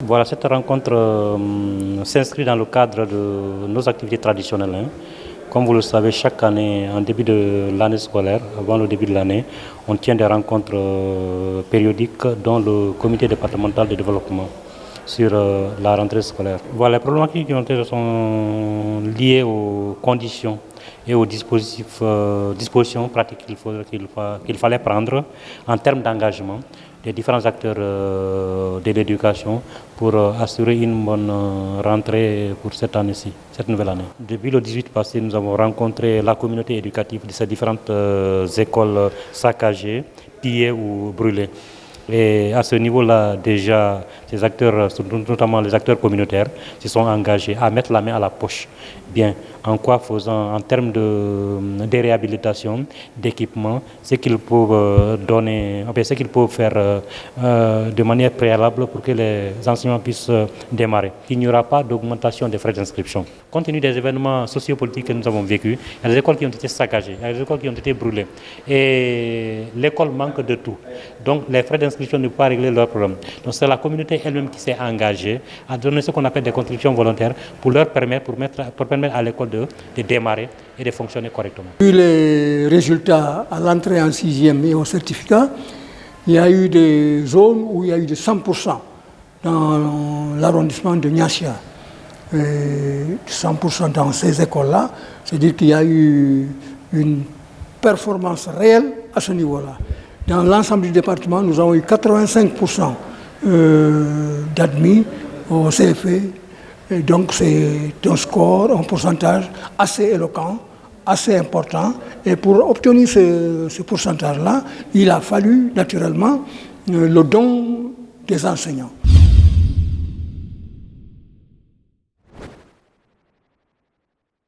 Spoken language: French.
Voilà, cette rencontre s'inscrit dans le cadre de nos activités traditionnelles, hein. Comme vous le savez, chaque année, en début de l'année scolaire, avant le début de l'année, on tient des rencontres périodiques dans le comité départemental de développement sur la rentrée scolaire. Voilà, les problématiques qui ont été sont liées aux conditions et aux dispositions pratiques qu'il fallait prendre en termes d'engagement des différents acteurs de l'éducation pour assurer une bonne rentrée pour cette année-ci, cette nouvelle année. Depuis le 18 passé, nous avons rencontré la communauté éducative de ces différentes écoles saccagées, pillées ou brûlées. Et à ce niveau-là, déjà, ces acteurs, notamment les acteurs communautaires, se sont engagés à mettre la main à la poche. Bien, en quoi faisant, en termes de réhabilitation, d'équipement, ce qu'ils peuvent donner, ce qu'ils peuvent faire de manière préalable pour que les enseignants puissent démarrer. Il n'y aura pas d'augmentation des frais d'inscription. Compte tenu des événements sociopolitiques que nous avons vécus, il y a des écoles qui ont été saccagées, il y a des écoles qui ont été brûlées. Et l'école manque de tout. Donc les frais d'inscription ne peuvent pas régler leurs problèmes. Donc c'est la communauté elle-même qui s'est engagée à donner ce qu'on appelle des contributions volontaires pour leur permettre, pour permettre à l'école de démarrer et de fonctionner correctement. Vu les résultats à l'entrée en 6e et au certificat, il y a eu des zones où il y a eu de 100% dans l'arrondissement de Niassia. 100% dans ces écoles-là, c'est-à-dire qu'il y a eu une performance réelle à ce niveau-là. Dans l'ensemble du département, nous avons eu 85% d'admis au CFE. Et donc c'est un score, un pourcentage assez éloquent, assez important. Et pour obtenir ce pourcentage-là, il a fallu naturellement le don des enseignants.